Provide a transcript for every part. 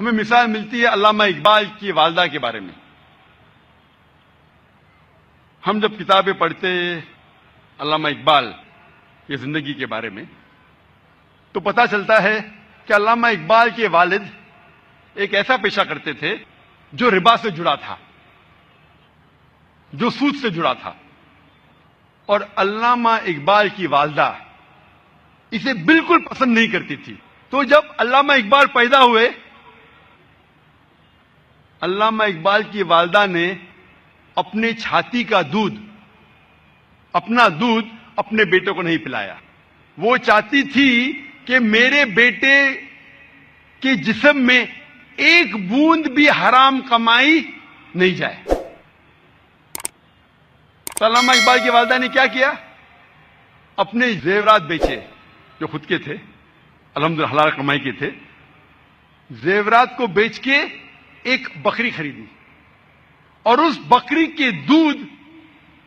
ہمیں مثال ملتی ہے علامہ اقبال کی والدہ کے بارے میں. ہم جب کتابیں پڑھتے علامہ اقبال کی زندگی کے بارے میں تو پتہ چلتا ہے کہ علامہ اقبال کے والد ایک ایسا پیشہ کرتے تھے جو ربا سے جڑا تھا، جو سود سے جڑا تھا، اور علامہ اقبال کی والدہ اسے بالکل پسند نہیں کرتی تھی. تو جب علامہ اقبال پیدا ہوئے، علامہ اقبال کی والدہ نے اپنے چھاتی کا دودھ، اپنا دودھ اپنے بیٹے کو نہیں پلایا. وہ چاہتی تھی کہ میرے بیٹے کے جسم میں ایک بوند بھی حرام کمائی نہیں جائے. تو علامہ اقبال کی والدہ نے کیا کیا؟ اپنے زیورات بیچے جو خود کے تھے، الحمدللہ حلال کمائی کے تھے. زیورات کو بیچ کے ایک بکری خریدی اور اس بکری کے دودھ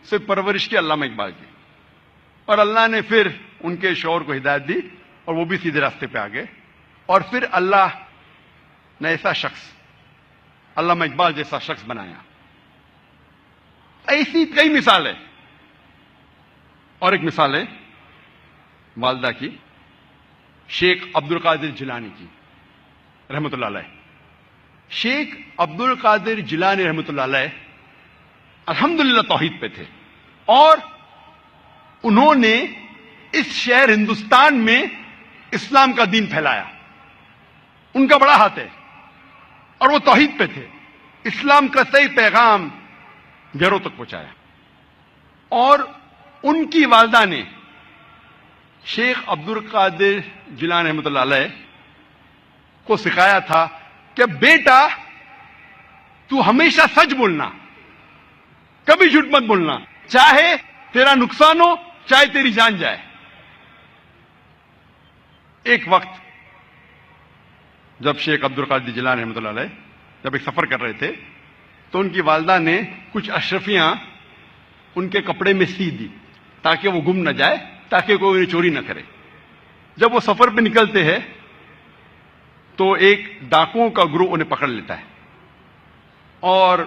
سے پرورش کی علامہ اقبال کی. اور اللہ نے پھر ان کے شوہر کو ہدایت دی اور وہ بھی سیدھے راستے پہ آ گئے. اور پھر اللہ نے ایسا شخص، علامہ اقبال جیسا شخص بنایا. ایسی کئی مثال ہے. اور ایک مثال ہے والدہ کی، شیخ عبد القادر جیلانی کی رحمۃ اللہ علیہ. شیخ عبد القادر جیلانی رحمۃ اللہ علیہ الحمدللہ توحید پہ تھے، اور انہوں نے اس شہر ہندوستان میں اسلام کا دین پھیلایا. ان کا بڑا ہاتھ ہے اور وہ توحید پہ تھے. اسلام کا صحیح پیغام گھروں تک پہنچایا. اور ان کی والدہ نے شیخ عبد القادر جیلانی رحمۃ اللہ علیہ کو سکھایا تھا کہ بیٹا تو ہمیشہ سچ بولنا، کبھی جھوٹ مت بولنا، چاہے تیرا نقصان ہو چاہے تیری جان جائے. ایک وقت جب شیخ عبد القادر جیلانی رحمۃ اللہ علیہ جب ایک سفر کر رہے تھے تو ان کی والدہ نے کچھ اشرفیاں ان کے کپڑے میں سی دی تاکہ وہ گم نہ جائے، تاکہ کوئی انہیں چوری نہ کرے. جب وہ سفر پہ نکلتے ہیں تو ایک ڈاکوؤں کا گروہ انہیں پکڑ لیتا ہے، اور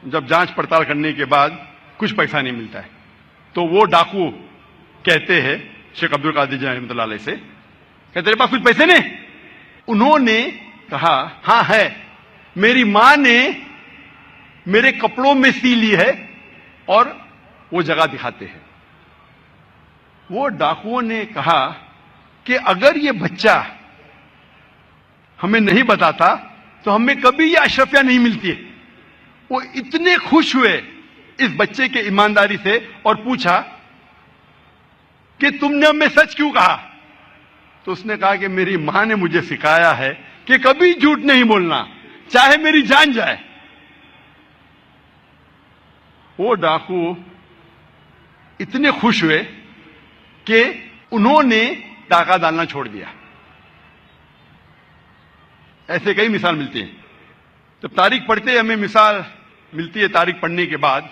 جب جانچ پڑتال کرنے کے بعد کچھ پیسہ نہیں ملتا ہے تو وہ ڈاکو کہتے ہیں شیخ عبد القادر جیلانی رحمۃ اللہ علیہ سے کہ تیرے پاس کچھ پیسے نہیں؟ انہوں نے کہا ہاں ہے، میری ماں نے میرے کپڑوں میں سی لی ہے، اور وہ جگہ دکھاتے ہیں. وہ ڈاکوؤں نے کہا کہ اگر یہ بچہ ہمیں نہیں بتاتا تو ہمیں کبھی یہ اشرفیاں نہیں ملتی. وہ اتنے خوش ہوئے اس بچے کے ایمانداری سے اور پوچھا کہ تم نے ہمیں سچ کیوں کہا؟ تو اس نے کہا کہ میری ماں نے مجھے سکھایا ہے کہ کبھی جھوٹ نہیں بولنا، چاہے میری جان جائے. وہ ڈاکو اتنے خوش ہوئے کہ انہوں نے ڈاکہ ڈالنا چھوڑ دیا. ایسے کئی مثال ملتی ہیں. جب تاریخ پڑھتے ہمیں مثال ملتی ہے تاریخ پڑھنے کے بعد.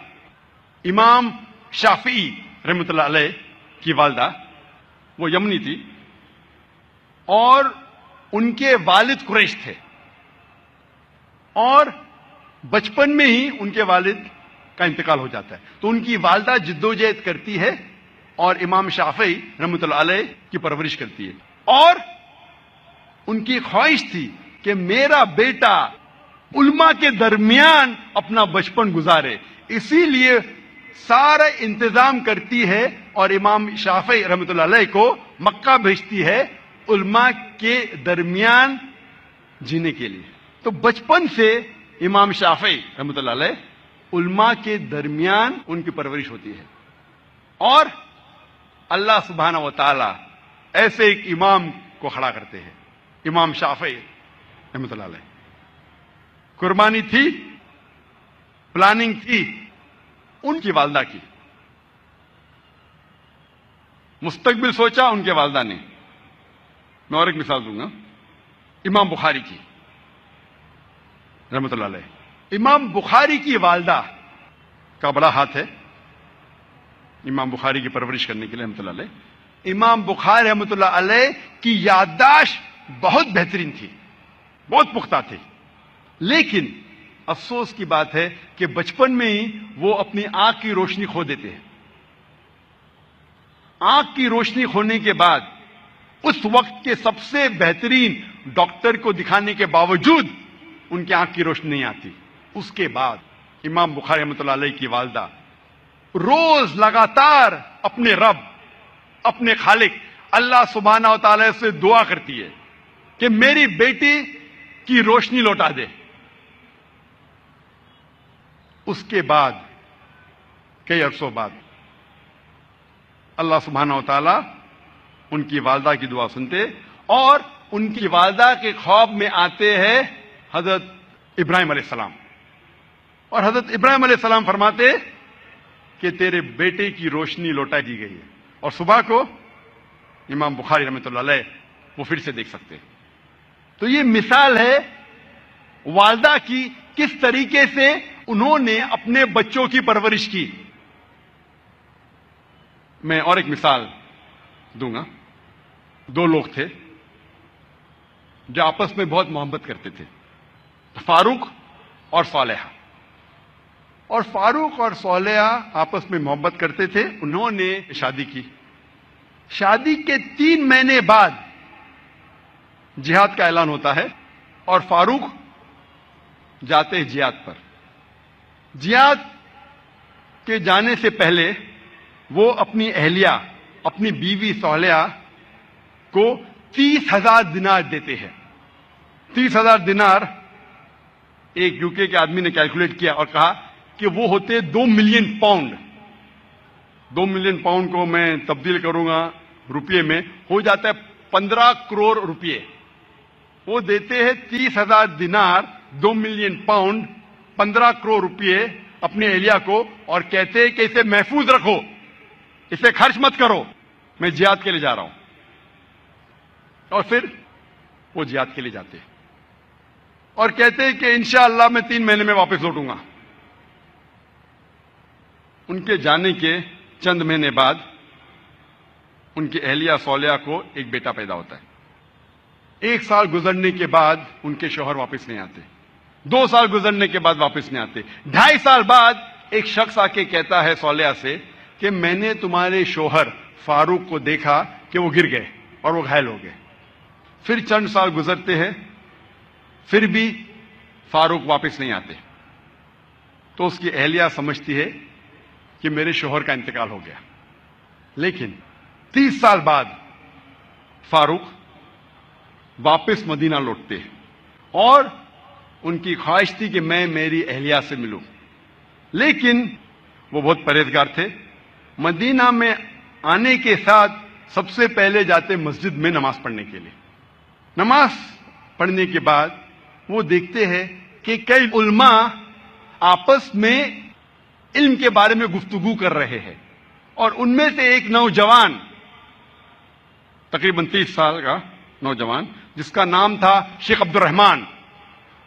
امام شافعی رحمۃ اللہ علیہ کی والدہ وہ یمنی تھی، اور ان کے والد قریش تھے، اور بچپن میں ہی ان کے والد کا انتقال ہو جاتا ہے. تو ان کی والدہ جدوجہد کرتی ہے اور امام شافعی رحمۃ اللہ علیہ کی پرورش کرتی ہے. اور ان کی خواہش تھی کہ میرا بیٹا علماء کے درمیان اپنا بچپن گزارے، اسی لیے سارا انتظام کرتی ہے اور امام شافعی رحمۃ اللہ علیہ کو مکہ بھیجتی ہے علماء کے درمیان جینے کے لیے. تو بچپن سے امام شافعی رحمۃ اللہ علیہ علماء کے درمیان ان کی پرورش ہوتی ہے. اور اللہ سبحانہ و تعالی ایسے ایک امام کو کھڑا کرتے ہیں، امام شافعی رحمۃ اللہ علیہ. قربانی تھی، پلاننگ تھی ان کی والدہ کی، مستقبل سوچا ان کے والدہ نے. میں اور ایک مثال دوں گا امام بخاری کی رحمۃ اللہ علیہ. امام بخاری کی والدہ کا بڑا ہاتھ ہے امام بخاری کی پرورش کرنے کے لیے رحمۃ اللہ علیہ. امام بخاری رحمۃ اللہ علیہ کی یادداشت بہت بہترین تھی. بہت پختہ تھے، لیکن افسوس کی بات ہے کہ بچپن میں ہی وہ اپنی آنکھ کی روشنی کھو دیتے ہیں۔ آنکھ کی روشنی کھونے کے بعد اس وقت کے سب سے بہترین ڈاکٹر کو دکھانے کے باوجود ان کی آنکھ کی روشنی نہیں آتی۔ اس کے بعد امام بخاری رحمۃ اللہ علیہ کی والدہ روز لگاتار اپنے رب، اپنے خالق اللہ سبحانہ و تعالی سے دعا کرتی ہے کہ میری بیٹی کی روشنی لوٹا دے۔ اس کے بعد کئی عرصوں بعد اللہ سبحانہ و تعالی ان کی والدہ کی دعا سنتے اور ان کی والدہ کے خواب میں آتے ہیں حضرت ابراہیم علیہ السلام، اور حضرت ابراہیم علیہ السلام فرماتے کہ تیرے بیٹے کی روشنی لوٹا دی گئی ہے، اور صبح کو امام بخاری رحمۃ اللہ علیہ وہ پھر سے دیکھ سکتے۔ تو یہ مثال ہے والدہ کی، کس طریقے سے انہوں نے اپنے بچوں کی پرورش کی۔ میں اور ایک مثال دوں گا۔ دو لوگ تھے جو آپس میں بہت محبت کرتے تھے، فاروق اور صالحہ۔ اور فاروق اور صالحہ آپس میں محبت کرتے تھے، انہوں نے شادی کی۔ شادی کے 3 مہینے بعد جہاد کا اعلان ہوتا ہے اور فاروق جاتے ہیں جہاد پر۔ جہاد کے جانے سے پہلے وہ اپنی اہلیہ، اپنی بیوی صالحہ کو 30,000 دینار دیتے ہیں۔ 30,000 دینار ایک یوکے کے آدمی نے کیلکولیٹ کیا اور کہا کہ وہ ہوتے 2 ملین پاؤنڈ۔ 2 ملین پاؤنڈ کو میں تبدیل کروں گا روپیے میں، ہو جاتا ہے 15 کروڑ روپیے۔ وہ دیتے ہیں 30,000 دینار، 2 ملین پاؤنڈ، 15 کروڑ روپیے اپنے اہلیہ کو، اور کہتے ہیں کہ اسے محفوظ رکھو، اسے خرچ مت کرو، میں جہاد کے لیے جا رہا ہوں۔ اور پھر وہ جہاد کے لیے جاتے ہیں اور کہتے ہیں کہ انشاءاللہ میں 3 مہینے میں واپس لوٹوں گا۔ ان کے جانے کے چند مہینے بعد ان کی اہلیہ صالحہ کو ایک بیٹا پیدا ہوتا ہے۔ 1 سال گزرنے کے بعد ان کے شوہر واپس نہیں آتے، 2 سال گزرنے کے بعد واپس نہیں آتے، 2.5 سال بعد ایک شخص آ کے کہتا ہے صالحہ سے کہ میں نے تمہارے شوہر فاروق کو دیکھا کہ وہ گر گئے اور وہ گھائل ہو گئے۔ پھر چند سال گزرتے ہیں، پھر بھی فاروق واپس نہیں آتے۔ تو اس کی اہلیہ سمجھتی ہے کہ میرے شوہر کا انتقال ہو گیا۔ لیکن 30 سال بعد فاروق واپس مدینہ لوٹتے ہیں اور ان کی خواہش تھی کہ میں میری اہلیہ سے ملوں، لیکن وہ بہت پرہیزگار تھے۔ مدینہ میں آنے کے ساتھ سب سے پہلے جاتے مسجد میں نماز پڑھنے کے لیے۔ نماز پڑھنے کے بعد وہ دیکھتے ہیں کہ کئی علماء آپس میں علم کے بارے میں گفتگو کر رہے ہیں، اور ان میں سے ایک نوجوان، تقریباً 30 سال کا نوجوان جس کا نام تھا شیخ عبد الرحمان،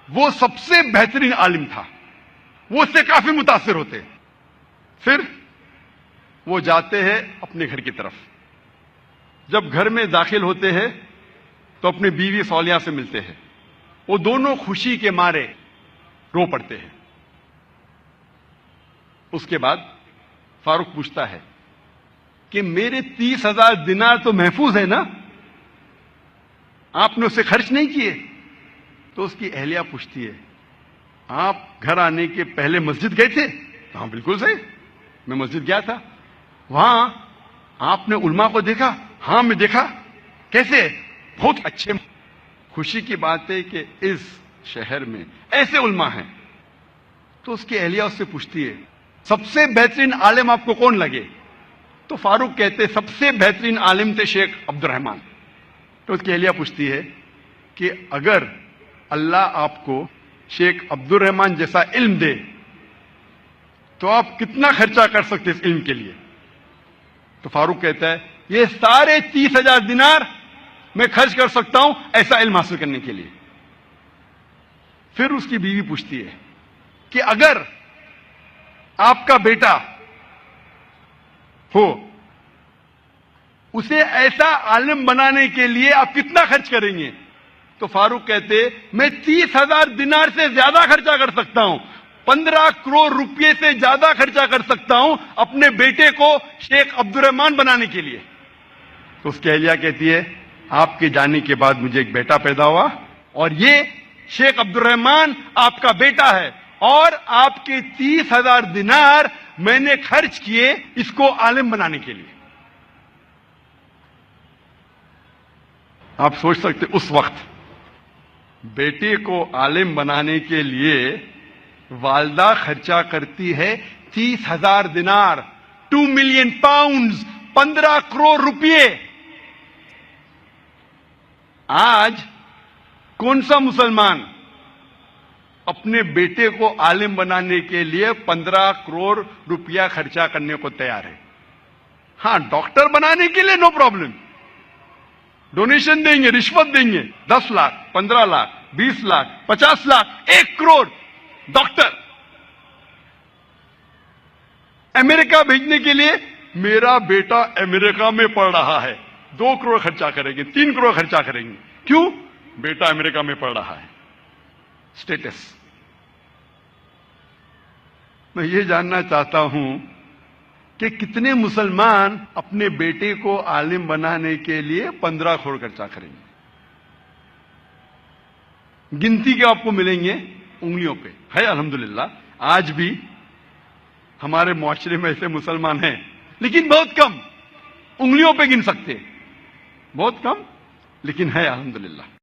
وہ سب سے بہترین عالم تھا، وہ اس سے کافی متاثر ہوتے۔ پھر وہ جاتے ہیں اپنے گھر کی طرف۔ جب گھر میں داخل ہوتے ہیں تو اپنی بیوی صالحہ سے ملتے ہیں، وہ دونوں خوشی کے مارے رو پڑتے ہیں۔ اس کے بعد فاروق پوچھتا ہے کہ میرے 30,000 دینار تو محفوظ ہے نا، آپ نے اسے خرچ نہیں کیے؟ تو اس کی اہلیہ پوچھتی ہے آپ گھر آنے کے پہلے مسجد گئے تھے؟ ہاں بالکل صحیح، میں مسجد گیا تھا۔ وہاں آپ نے علماء کو دیکھا؟ ہاں میں دیکھا۔ کیسے؟ بہت اچھے۔ خوشی کی بات ہے کہ اس شہر میں ایسے علماء ہیں۔ تو اس کی اہلیہ اس سے پوچھتی ہے سب سے بہترین عالم آپ کو کون لگے؟ تو فاروق کہتے سب سے بہترین عالم تھے شیخ عبد الرحمان۔ تو اس کی اہلیہ پوچھتی ہے کہ اگر اللہ آپ کو شیخ عبد الرحمان جیسا علم دے تو آپ کتنا خرچہ کر سکتے اس علم کے لیے؟ تو فاروق کہتا ہے یہ سارے 30,000 دینار میں خرچ کر سکتا ہوں ایسا علم حاصل کرنے کے لیے۔ پھر اس کی بیوی پوچھتی ہے کہ اگر آپ کا بیٹا ہو اسے ایسا عالم بنانے کے لیے آپ کتنا خرچ کریں گے؟ تو فاروق کہتے میں 30,000 دینار سے زیادہ خرچہ کر سکتا ہوں، 15 کروڑ روپے سے زیادہ خرچہ کر سکتا ہوں اپنے بیٹے کو شیخ عبد الرحمان بنانے کے لیے۔ تو اس کی اہلیہ کہتی ہے آپ کے جانے کے بعد مجھے ایک بیٹا پیدا ہوا اور یہ شیخ عبد الرحمان آپ کا بیٹا ہے، اور آپ کے 30,000 دینار میں نے خرچ کیے اس کو عالم بنانے کے لیے۔ آپ سوچ سکتے اس وقت بیٹے کو عالم بنانے کے لیے والدہ خرچہ کرتی ہے 30,000 دینار، 2 ملین پاؤنڈز، 15 کروڑ روپے۔ آج کون سا مسلمان اپنے بیٹے کو عالم بنانے کے لیے 15 کروڑ روپیہ خرچہ کرنے کو تیار ہے؟ ہاں، ڈاکٹر بنانے کے لیے نو پرابلم، ڈونیشن دیں گے، رشوت دیں گے، 10 لاکھ، 15 لاکھ، 20 لاکھ، 50 لاکھ، 1 کروڑ ڈاکٹر۔ امریکہ بھیجنے کے لیے میرا بیٹا امریکہ میں پڑھ رہا ہے، 2 کروڑ خرچہ کریں گے، 3 کروڑ خرچہ کریں گے۔ کیوں؟ بیٹا امریکہ میں پڑھ رہا ہے، سٹیٹس۔ میں یہ جاننا چاہتا ہوں کہ کتنے مسلمان اپنے بیٹے کو عالم بنانے کے لیے 15 کروڑ خرچہ کریں گے؟ گنتی کے آپ کو ملیں گے انگلیوں پہ، ہے الحمدللہ۔ آج بھی ہمارے معاشرے میں ایسے مسلمان ہیں، لیکن بہت کم، انگلیوں پہ گن سکتے، بہت کم، لیکن ہے الحمدللہ۔